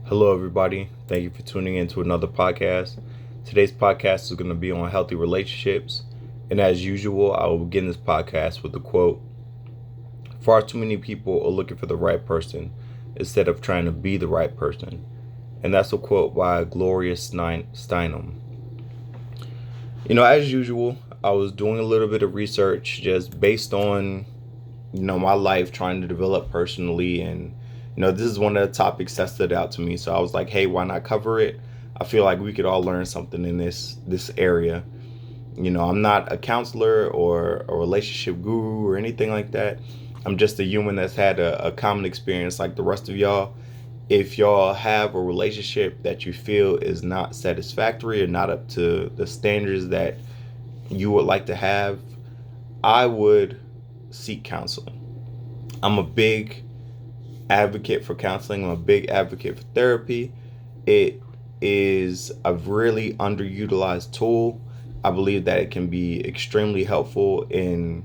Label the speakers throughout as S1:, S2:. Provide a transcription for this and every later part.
S1: Hello, everybody. Thank you for tuning in to another podcast. Today's podcast is going to be on healthy relationships. And as usual, I will begin this podcast with a quote. Far too many people are looking for the right person instead of trying to be the right person. And that's a quote by Gloria Steinem. As usual, I was doing a little bit of research just based on, my life trying to develop personally. And this is one of the topics that stood out to me. So I was like, hey, why not cover it? I feel like we could all learn something in this area. I'm not a counselor or a relationship guru or anything like that. I'm just a human that's had a common experience like the rest of y'all. If y'all have a relationship that you feel is not satisfactory or not up to the standards that you would like to have, I would seek counseling. I'm a big advocate for counseling. I'm a big advocate for therapy. It is a really underutilized tool. I believe that it can be extremely helpful in,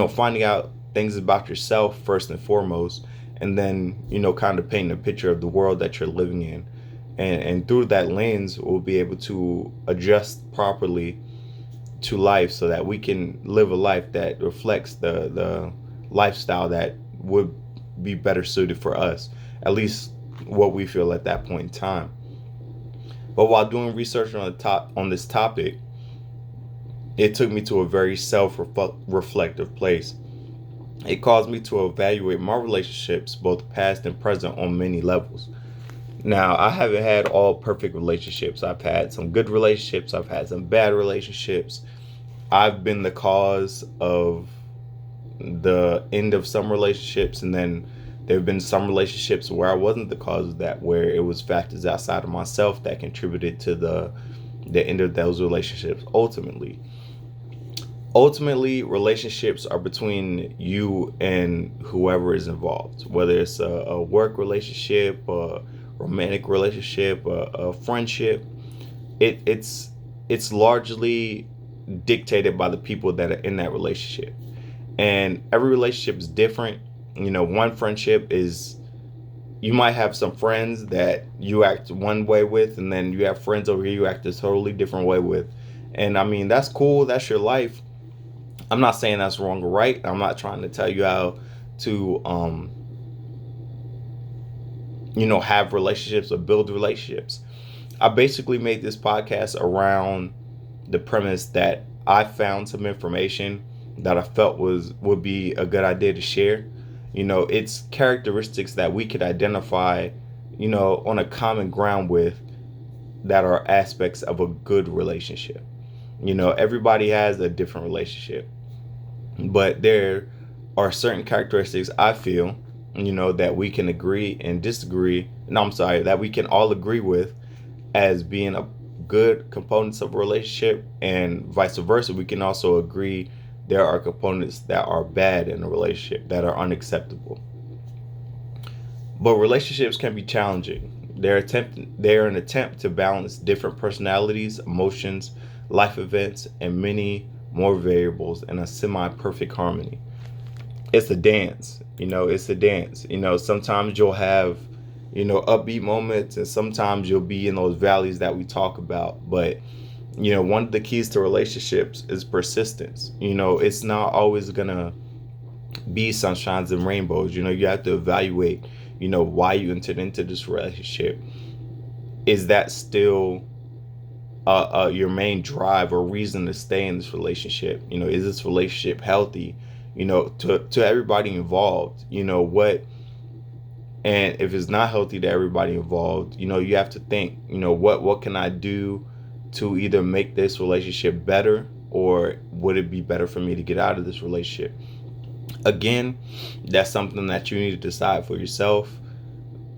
S1: finding out things about yourself first and foremost, and then, kind of painting a picture of the world that you're living in. And through that lens, we'll be able to adjust properly to life so that we can live a life that reflects the lifestyle that would be better suited for us, at least what we feel at that point in time. But while doing research on this topic, it took me to a very self-reflective place. It caused me to evaluate my relationships, both past and present, on many levels. Now, I haven't had all perfect relationships. I've had some good relationships. I've had some bad relationships. I've been the cause of the end of some relationships, and then there have been some relationships where I wasn't the cause of that, where it was factors outside of myself that contributed to the end of those relationships. Ultimately, relationships are between you and whoever is involved, whether it's a work relationship, a romantic relationship, a friendship. It's largely dictated by the people that are in that relationship. And every relationship is different. One friendship is, you might have some friends that you act one way with, and then you have friends over here you act a totally different way with. And I mean, that's cool. That's your life. I'm not saying that's wrong or right. I'm not trying to tell you how to, have relationships or build relationships. I basically made this podcast around the premise that I found some information that I felt would be a good idea to share. It's characteristics that we could identify, on a common ground with, that are aspects of a good relationship. Everybody has a different relationship, but there are certain characteristics I feel, that we can agree and disagree. No, I'm sorry, that we can all agree with as being a good components of a relationship, and vice versa. We can also agree there are components that are bad in a relationship, that are unacceptable. But relationships can be challenging. They're an attempt to balance different personalities, emotions, life events, and many more variables in a semi-perfect harmony. It's a dance. It's a dance. Sometimes you'll have, upbeat moments, and sometimes you'll be in those valleys that we talk about. But one of the keys to relationships is persistence. It's not always gonna be sunshines and rainbows. You have to evaluate, why you entered into this relationship. Is that still your main drive or reason to stay in this relationship? Is this relationship healthy? To everybody involved. What? And if it's not healthy to everybody involved, you have to think, what can I do to either make this relationship better, or would it be better for me to get out of this relationship? Again, that's something that you need to decide for yourself.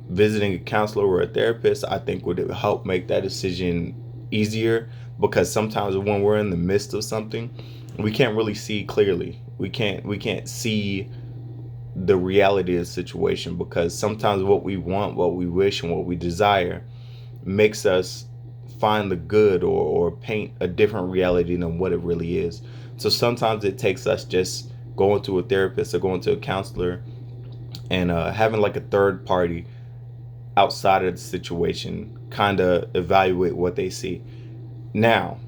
S1: Visiting a counselor or a therapist, I think, would help make that decision easier, because sometimes when we're in the midst of something, we can't really see clearly. We can't see the reality of the situation, because sometimes what we want, what we wish, and what we desire makes us find the good, or paint a different reality than what it really is. So sometimes it takes us just going to a therapist or going to a counselor and having like a third party outside of the situation, kind of evaluate what they see. Now,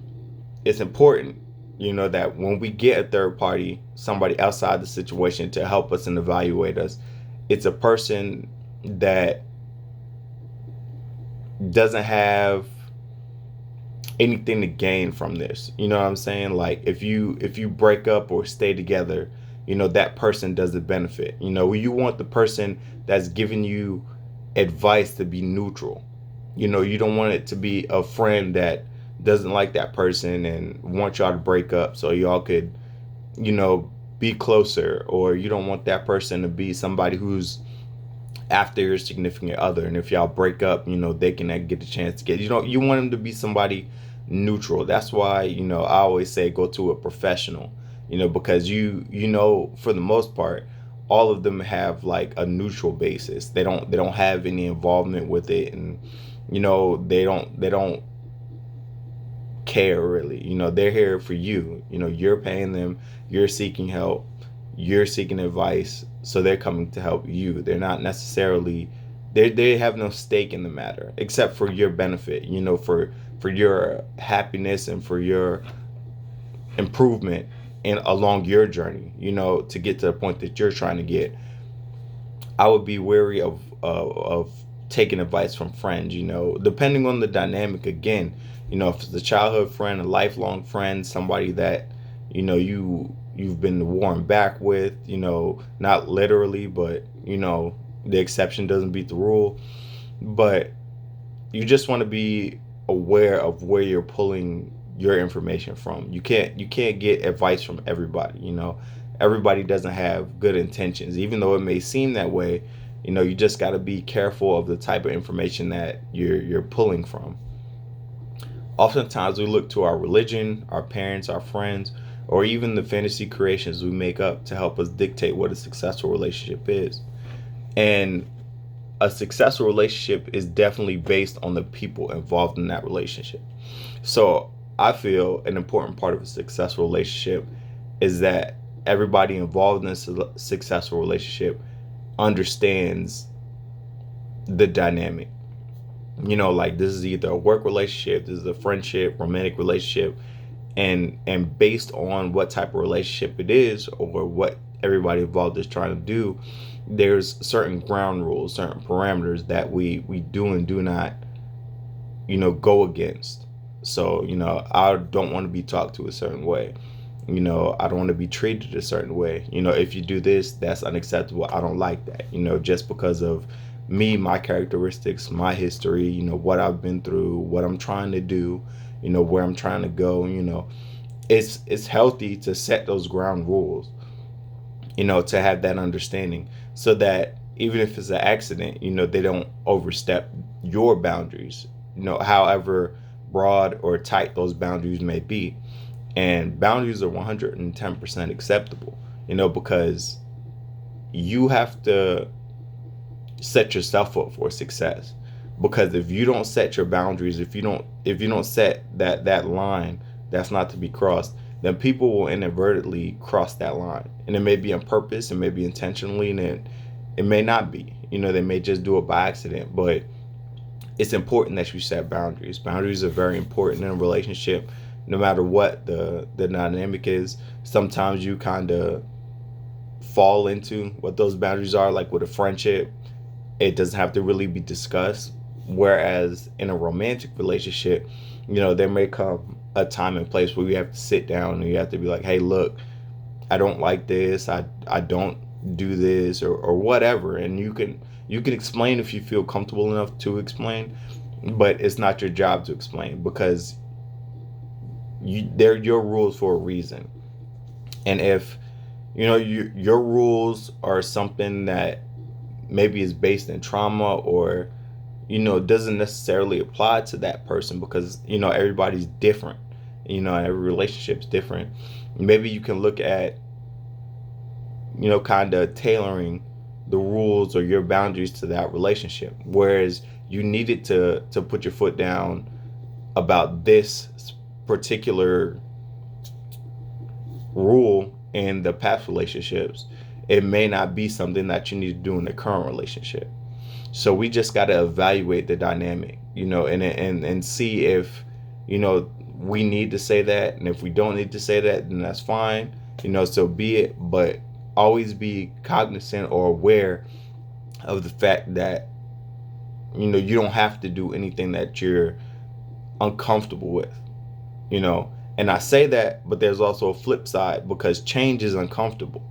S1: it's important, that when we get a third party, somebody outside the situation to help us and evaluate us, it's a person that doesn't have anything to gain from this. You know what I'm saying? Like if you break up or stay together, that person doesn't benefit. You want the person that's giving you advice to be neutral. You don't want it to be a friend that doesn't like that person and want y'all to break up so y'all could, you know, be closer. Or you don't want that person to be somebody who's after your significant other, and if y'all break up, they can get a chance to get, you want them to be somebody neutral. That's why, I always say go to a professional, because for the most part, all of them have like a neutral basis. They don't have any involvement with it, and they don't care really. They're here for you. You're paying them, you're seeking help, you're seeking advice, so they're coming to help you. They're not necessarily, they have no stake in the matter except for your benefit, for your happiness and for your improvement in along your journey, to get to the point that you're trying to get. I would be wary of taking advice from friends, depending on the dynamic. Again, if it's a childhood friend, a lifelong friend, somebody that you've been worn back with, not literally, but the exception doesn't beat the rule. But you just want to be aware of where you're pulling your information from. You can't get advice from everybody. Everybody doesn't have good intentions, even though it may seem that way. You just got to be careful of the type of information that you're pulling from. Oftentimes we look to our religion, our parents, our friends, or even the fantasy creations we make up to help us dictate what a successful relationship is. And a successful relationship is definitely based on the people involved in that relationship. So I feel an important part of a successful relationship is that everybody involved in a successful relationship understands the dynamic. Like this is either a work relationship, this is a friendship, romantic relationship, and based on what type of relationship it is or what everybody involved is trying to do, there's certain ground rules, certain parameters that we do and do not, go against. So, I don't want to be talked to a certain way. I don't want to be treated a certain way. If you do this, that's unacceptable. I don't like that, just because of me, my characteristics, my history, what I've been through, what I'm trying to do, where I'm trying to go. It's healthy to set those ground rules, to have that understanding so that even if it's an accident, they don't overstep your boundaries, however broad or tight those boundaries may be. And boundaries are 110% acceptable, because you have to set yourself up for success. Because if you don't set your boundaries, if you don't set that line that's not to be crossed, then people will inadvertently cross that line. And it may be on purpose, it may be intentionally, and it may not be. They may just do it by accident. But it's important that you set boundaries. Boundaries are very important in a relationship, no matter what the dynamic is. Sometimes you kind of fall into what those boundaries are, like with a friendship. It doesn't have to really be discussed. Whereas in a romantic relationship, there may come a time and place where you have to sit down and you have to be like, hey, look, I don't like this. I don't do this or whatever. And you can explain if you feel comfortable enough to explain, but it's not your job to explain, because they're your rules for a reason. And if your rules are something that maybe is based in trauma, or doesn't necessarily apply to that person, because everybody's different, every relationship's different. Maybe you can look at kind of tailoring the rules or your boundaries to that relationship, whereas you needed to put your foot down about this particular rule in the past relationships. It may not be something that you need to do in the current relationship. So we just got to evaluate the dynamic, and see if, we need to say that. And if we don't need to say that, then that's fine, so be it. But always be cognizant or aware of the fact that, you don't have to do anything that you're uncomfortable with, And I say that, but there's also a flip side, because change is uncomfortable.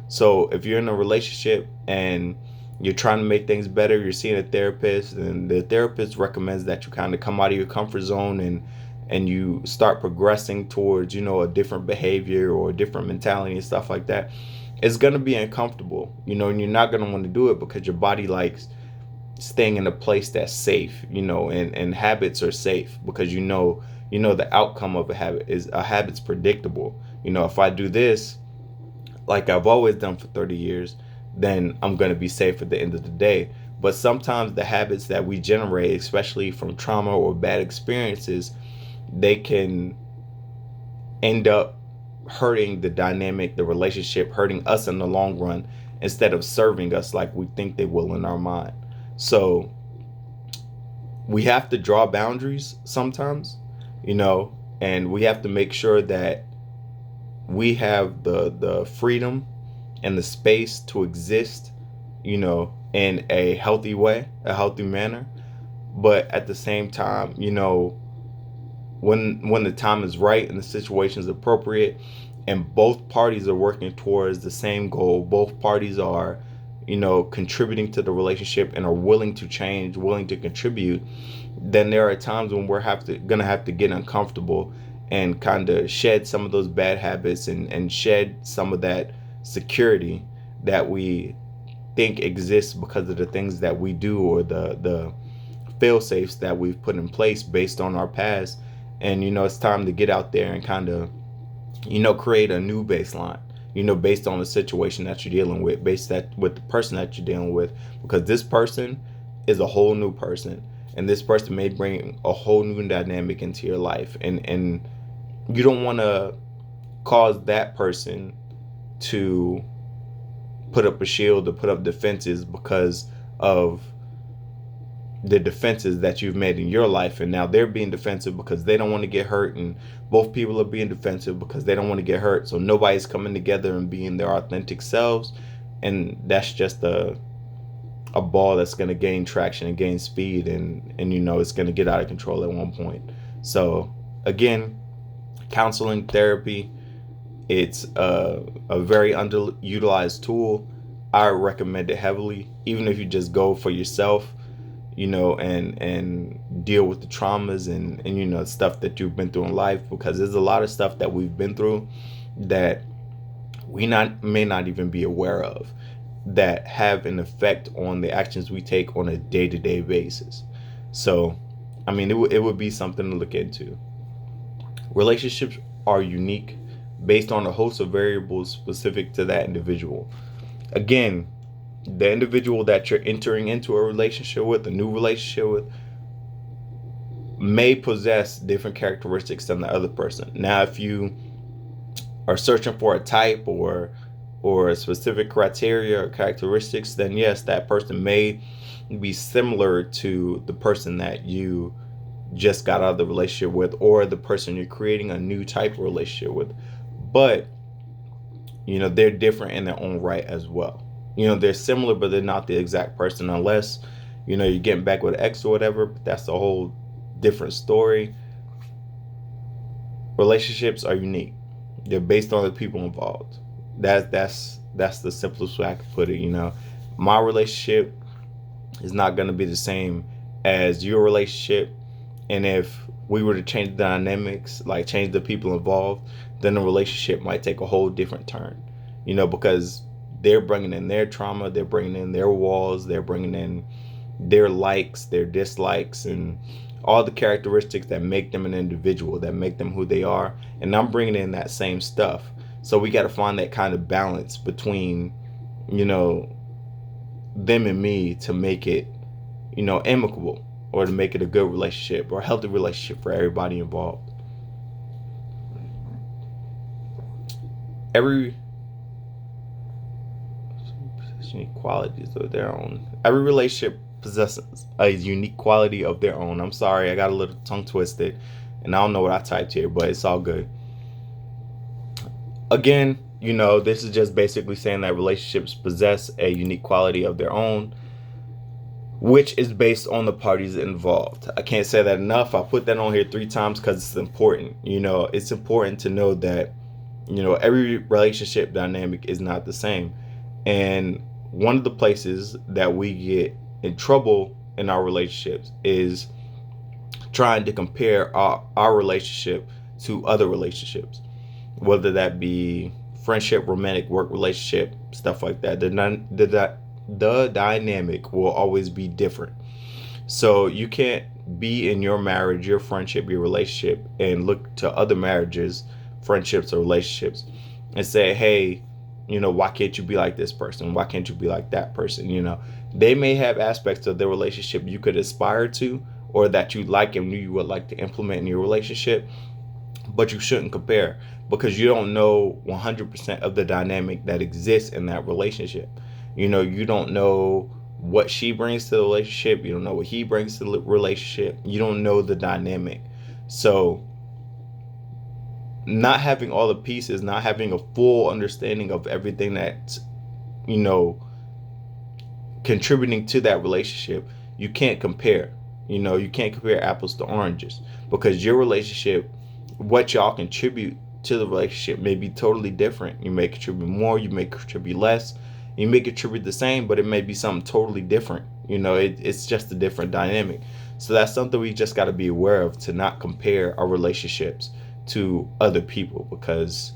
S1: So if you're in a relationship and you're trying to make things better, you're seeing a therapist, and the therapist recommends that you kind of come out of your comfort zone and you start progressing towards, a different behavior or a different mentality and stuff like that. It's going to be uncomfortable, and you're not going to want to do it because your body likes staying in a place that's safe, and habits are safe because the outcome of a habit's predictable. If I do this like I've always done for 30 years, then I'm going to be safe at the end of the day. But sometimes the habits that we generate, especially from trauma or bad experiences, they can end up hurting the dynamic, the relationship, hurting us in the long run, instead of serving us like we think they will in our mind. So we have to draw boundaries sometimes, and we have to make sure that we have the freedom and the space to exist, in a healthy way, a healthy manner. But at the same time, when the time is right and the situation is appropriate, and both parties are working towards the same goal, both parties are, contributing to the relationship and are willing to change, willing to contribute, then there are times when we're gonna have to get uncomfortable and kind of shed some of those bad habits and shed some of that security that we think exists because of the things that we do, or the fail safes that we've put in place based on our past. And it's time to get out there and kind of create a new baseline, based on the situation that you're dealing with, with the person that you're dealing with, because this person is a whole new person, and this person may bring a whole new dynamic into your life, and you don't want to cause that person to put up a shield or put up defenses because of the defenses that you've made in your life, and now they're being defensive because they don't want to get hurt, and both people are being defensive because they don't want to get hurt. So nobody's coming together and being their authentic selves, and that's just a ball that's going to gain traction and gain speed, and it's going to get out of control at one point. So again, counseling, therapy, it's a very underutilized tool. I recommend it heavily, even if you just go for yourself, and deal with the traumas and stuff that you've been through in life, because there's a lot of stuff that we've been through that we may not even be aware of, that have an effect on the actions we take on a day-to-day basis. So, it would be something to look into. Relationships are unique based on a host of variables specific to that individual. Again, the individual that you're entering into a relationship with, a new relationship with, may possess different characteristics than the other person. Now, if you are searching for a type or a specific criteria or characteristics, then yes, that person may be similar to the person that you just got out of the relationship with, or the person you're creating a new type of relationship with. But they're different in their own right as well. They're similar, but they're not the exact person, unless you're getting back with an ex or whatever. But that's a whole different story. Relationships are unique. They're based on the people involved. That's the simplest way I could put it. My relationship is not going to be the same as your relationship, and if we were to change the dynamics, like change the people involved, then the relationship might take a whole different turn. Because they're bringing in their trauma, they're bringing in their walls, they're bringing in their likes, their dislikes, and all the characteristics that make them an individual, that make them who they are. And I'm bringing in that same stuff. So we got to find that kind of balance between, them and me, to make it, amicable, or to make it a good relationship or a healthy relationship for everybody involved. Every unique qualities of their own. Every relationship possesses a unique quality of their own. I'm sorry, I got a little tongue twisted, and I don't know what I typed here, but it's all good. Again, this is just basically saying that relationships possess a unique quality of their own, which is based on the parties involved. I can't say that enough. I put that on here 3 times because it's important. It's important to know that, every relationship dynamic is not the same. And one of the places that we get in trouble in our relationships is trying to compare our relationship to other relationships, whether that be friendship, romantic, work relationship, stuff like that. The dynamic will always be different. So you can't be in your marriage, your friendship, your relationship, and look to other marriages, friendships, or relationships and say, hey, why can't you be like this person? Why can't you be like that person? They may have aspects of their relationship you could aspire to, or that you like and you would like to implement in your relationship, but you shouldn't compare, because you don't know 100% of the dynamic that exists in that relationship. You don't know what she brings to the relationship. You don't know what he brings to the relationship. You don't know the dynamic. So not having all the pieces, not having a full understanding of everything that's, contributing to that relationship, you can't compare. You can't compare apples to oranges, because your relationship, what y'all contribute to the relationship may be totally different. You may contribute more, you may contribute less, you may contribute the same, but it may be something totally different. It's just a different dynamic. So that's something we just got to be aware of, to not compare our relationships to other people, because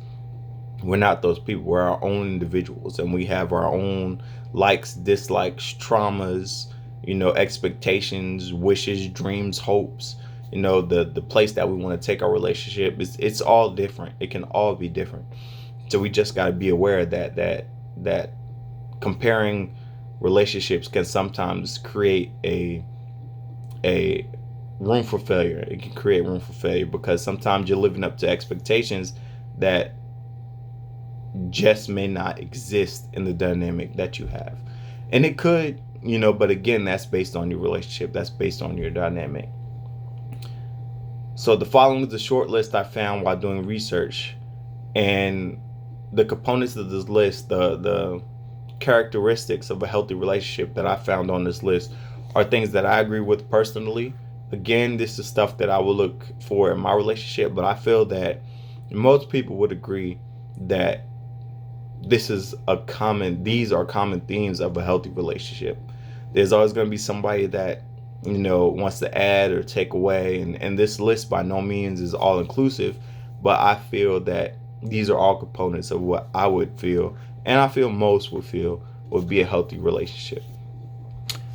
S1: we're not those people. We're our own individuals, and we have our own likes, dislikes, traumas, expectations, wishes, dreams, hopes. The place that we want to take our relationship it's all different. It can all be different. So we just got to be aware that comparing relationships can sometimes create a room for failure. It can create room for failure, because sometimes you're living up to expectations that just may not exist in the dynamic that you have. And it could, but again, that's based on your relationship. That's based on your dynamic. So the following is a short list I found while doing research, and the components of this list, the characteristics of a healthy relationship that I found on this list, are things that I agree with personally. Again, this is stuff that I will look for in my relationship, but I feel that most people would agree that these are common themes of a healthy relationship. There's always going to be somebody that wants to add or take away, and this list by no means is all inclusive, but I feel that these are all components of what I would feel, and I feel most would feel, would be a healthy relationship.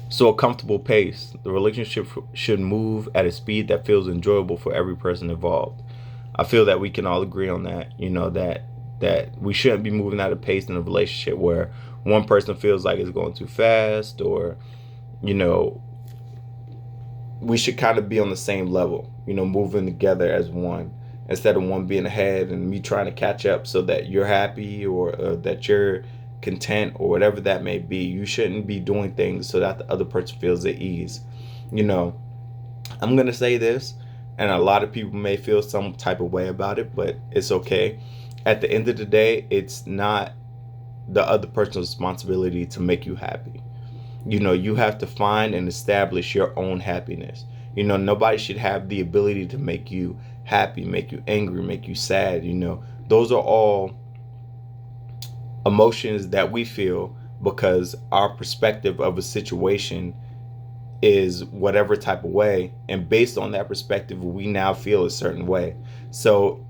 S1: So a comfortable pace. The relationship should move at a speed that feels enjoyable for every person involved. I feel that we can all agree on that, that we shouldn't be moving at a pace in a relationship where one person feels like it's going too fast, or we should kind of be on the same level, moving together as one, instead of one being ahead and me trying to catch up so that you're happy, or that you're content, or whatever that may be. You shouldn't be doing things so that the other person feels at ease. I'm going to say this, and a lot of people may feel some type of way about it, but it's okay. At the end of the day, it's not the other person's responsibility to make you happy. You have to find and establish your own happiness. Nobody should have the ability to make you happy, make you angry, make you sad. Those are all emotions that we feel because our perspective of a situation is whatever type of way, and based on that perspective, we now feel a certain way. So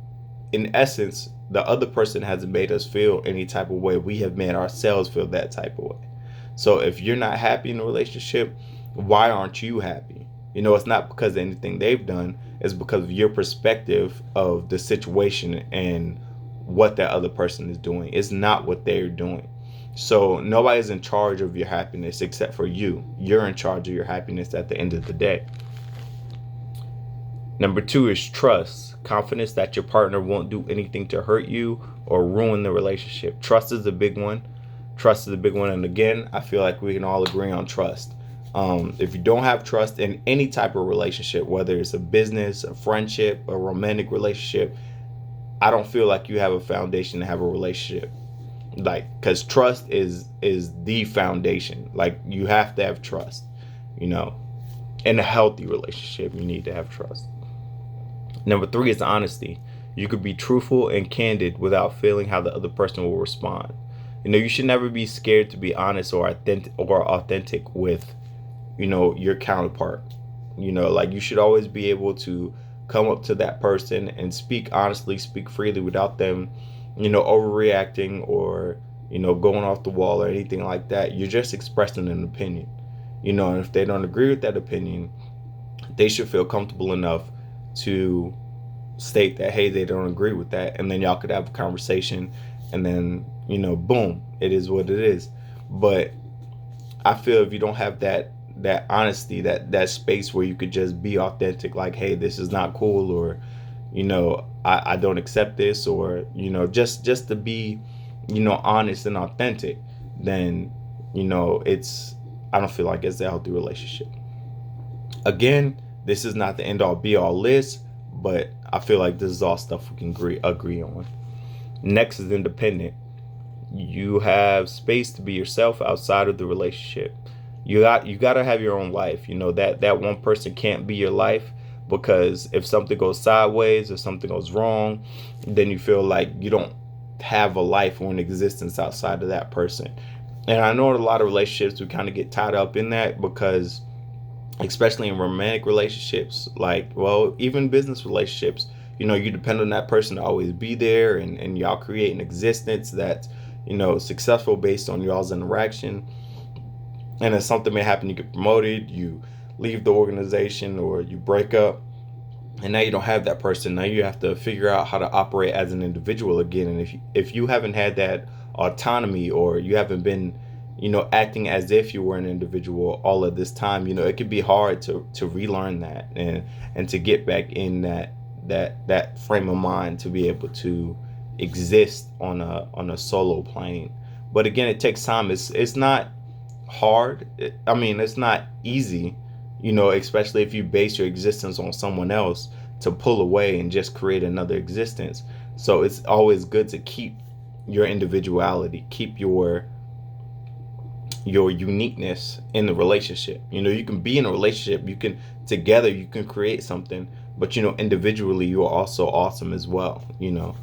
S1: in essence, the other person hasn't made us feel any type of way. We have made ourselves feel that type of way. So if you're not happy in a relationship, why aren't you happy? It's not because of anything they've done. It's because of your perspective of the situation and what that other person is doing. It's not what they're doing. So nobody's in charge of your happiness except for you. You're in charge of your happiness at the end of the day. Number 2 is trust. Confidence that your partner won't do anything to hurt you or ruin the relationship. Trust is a big one. And again, I feel like we can all agree on trust. If you don't have trust in any type of relationship, whether it's a business, a friendship, a romantic relationship, I don't feel like you have a foundation to have a relationship. Like, because trust is the foundation. Like, you have to have trust, you know. In a healthy relationship, you need to have trust. Number 3 is honesty. You could be truthful and candid without feeling how the other person will respond. You know, you should never be scared to be honest or authentic with, you know, your counterpart. You know, like, you should always be able to come up to that person and speak honestly, speak freely without them, you know, overreacting or, you know, going off the wall or anything like that. You're just expressing an opinion, you know, and if they don't agree with that opinion, they should feel comfortable enough to state that, hey, they don't agree with that. And then y'all could have a conversation, and then, you know, boom, it is what it is. But I feel if you don't have that honesty, that space where you could just be authentic, like, hey, this is not cool, or, you know, I don't accept this, or, you know, just to be, you know, honest and authentic, then, you know, I don't feel like it's a healthy relationship. Again, this is not the end all be all list, but I feel like this is all stuff we can agree on. Next is independent. You have space to be yourself outside of the relationship. You got to have your own life. You know, that one person can't be your life, because if something goes sideways or something goes wrong, then you feel like you don't have a life or an existence outside of that person. And I know in a lot of relationships we kind of get tied up in that, because especially in romantic relationships, like, well, even business relationships, you know, you depend on that person to always be there, and y'all create an existence that's, you know, successful based on y'all's interaction. And then something may happen, you get promoted, you leave the organization, or you break up, and now you don't have that person. Now you have to figure out how to operate as an individual again. And if you haven't had that autonomy, or you haven't been, you know, acting as if you were an individual all of this time, you know, it could be hard to relearn that, and to get back in that frame of mind to be able to exist on a solo plane. But again, it takes time. It's not hard. It's not easy, you know, especially if you base your existence on someone else, to pull away and just create another existence. So it's always good to keep your individuality, keep your uniqueness in the relationship. You know, you can be in a relationship, you can create something, but, you know, individually you are also awesome as well, you know.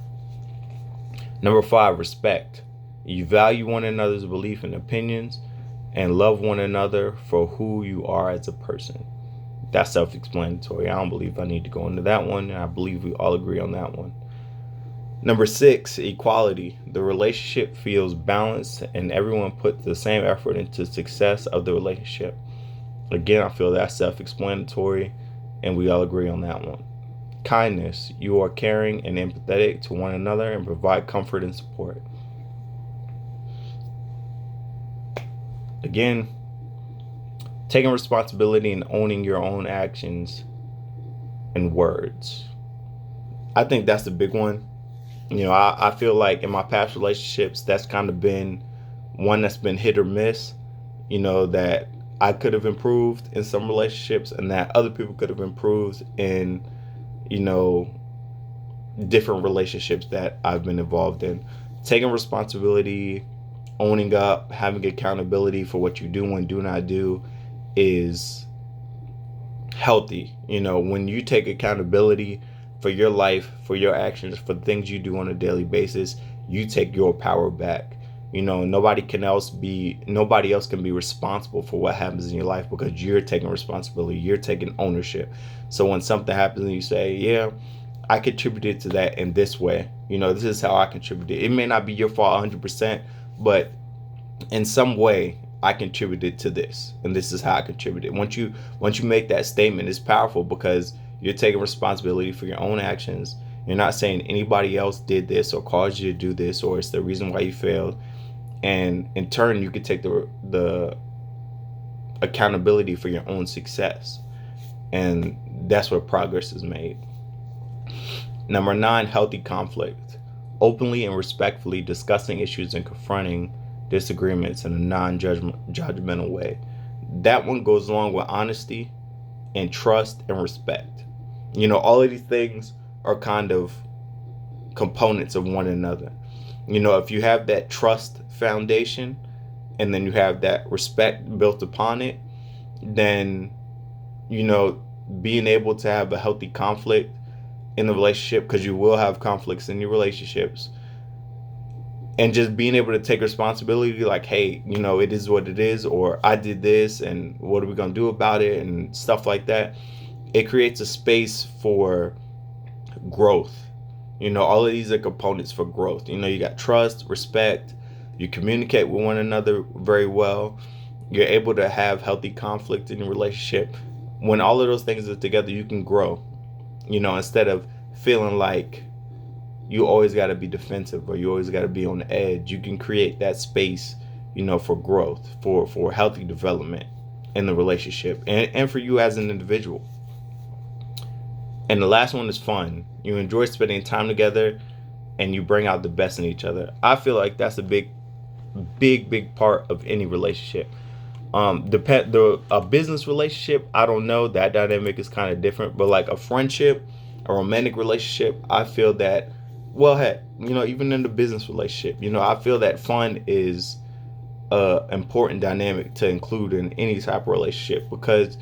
S1: Number 5, respect. You value one another's belief and opinions, and love one another for who you are as a person. That's self-explanatory. I don't believe I need to go into that one. I believe we all agree on that one. Number 6, equality. The relationship feels balanced, and everyone puts the same effort into success of the relationship. Again, I feel that's self-explanatory, and we all agree on that one. Kindness. You are caring and empathetic to one another and provide comfort and support. Again, taking responsibility and owning your own actions and words. I think that's the big one. You know, I feel like in my past relationships, that's kind of been one that's been hit or miss, you know, that I could have improved in some relationships, and that other people could have improved in, you know, different relationships that I've been involved in. Taking responsibility, owning up, having accountability for what you do and do not do is healthy. You know, when you take accountability for your life, for your actions, for the things you do on a daily basis, you take your power back. You know, nobody else can be responsible for what happens in your life, because you're taking responsibility, you're taking ownership. So when something happens and you say, yeah, I contributed to that in this way, you know, this is how I contributed. It may not be your fault 100%, but in some way I contributed to this, and this is how I contributed. Once you make that statement, it's powerful, because you're taking responsibility for your own actions. You're not saying anybody else did this or caused you to do this, or it's the reason why you failed. And in turn, you can take the accountability for your own success. And that's where progress is made. Number 9, healthy conflict. Openly and respectfully discussing issues and confronting disagreements in a non-judgmental way. that one goes along with honesty and trust and respect. All of these things are kind of components of one another. If you have that trust foundation and then you have that respect built upon it, then, being able to have a healthy conflict in the relationship, because you will have conflicts in your relationships, and just being able to take responsibility, like, hey, it is what it is, or I did this and what are we going to do about it, and stuff like that. It creates a space for growth. All of these are components for growth. You got trust, respect, you communicate with one another very well, you're able to have healthy conflict in your relationship. When all of those things are together, you can grow, instead of feeling like you always got to be defensive or you always got to be on the edge. You can create that space, for growth, for healthy development in the relationship, and for you as an individual. And the last one is fun. You enjoy spending time together and you bring out the best in each other. I feel like that's a big part of any relationship. A business relationship, I don't know, that dynamic is kind of different, but like a friendship, a romantic relationship, I feel that, well, heck, even in the business relationship, I feel that fun is a important dynamic to include in any type of relationship, because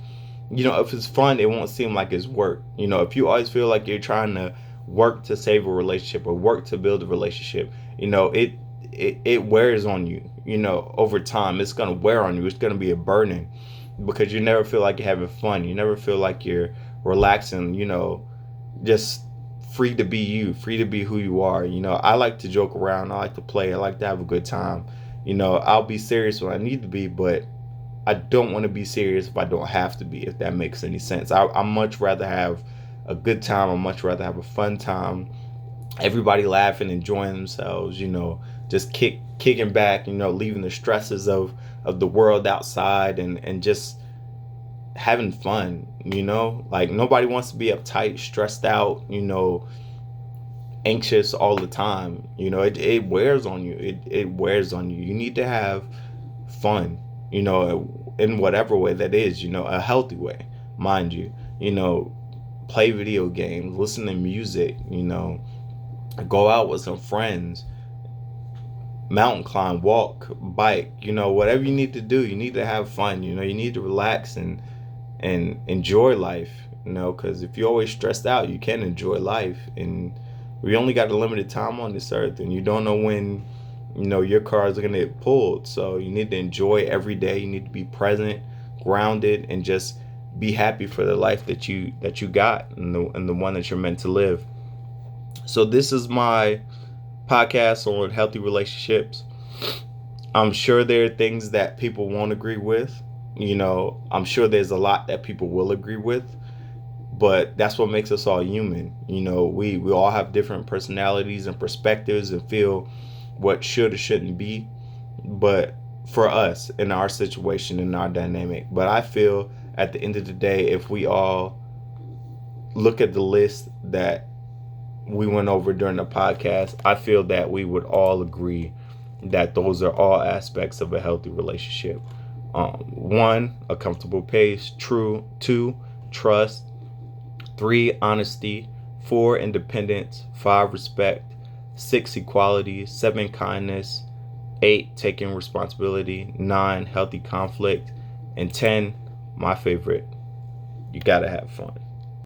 S1: if it's fun, it won't seem like it's work. If you always feel like you're trying to work to save a relationship or work to build a relationship, it wears on you. Over time, it's going to wear on you. It's going to be a burden, because you never feel like you're having fun. You never feel like you're relaxing, just free to be you, free to be who you are. I like to joke around. I like to play. I like to have a good time. I'll be serious when I need to be, but I don't want to be serious if I don't have to be, if that makes any sense. I much rather have a good time. I much rather have a fun time. Everybody laughing, enjoying themselves, just kicking back, leaving the stresses of the world outside, and just having fun, like nobody wants to be uptight, stressed out, anxious all the time. It wears on you. It wears on you. You need to have fun, in whatever way that is, a healthy way, mind you. Play video games, listen to music, go out with some friends, mountain climb, walk, bike, whatever you need to do. You need to have fun. You need to relax and enjoy life, because if you're always stressed out, you can't enjoy life. And we only got a limited time on this earth, and you don't know when your cars are going to get pulled. So you need to enjoy every day. You need to be present, grounded, and just be happy for the life that you got, and the one that you're meant to live. So this is my podcast on healthy relationships. I'm sure there are things that people won't agree with. I'm sure there's a lot that people will agree with, but that's what makes us all human. We all have different personalities and perspectives and feel what should or shouldn't be, but for us, in our situation, in our dynamic. But I feel at the end of the day, if we all look at the list that we went over during the podcast, I feel that we would all agree that those are all aspects of a healthy relationship. 1, a comfortable pace. 2, trust. 3, honesty. 4, independence. 5, respect. 6, equality. 7, kindness. 8, taking responsibility. 9, healthy conflict. And 10, my favorite, you gotta have fun.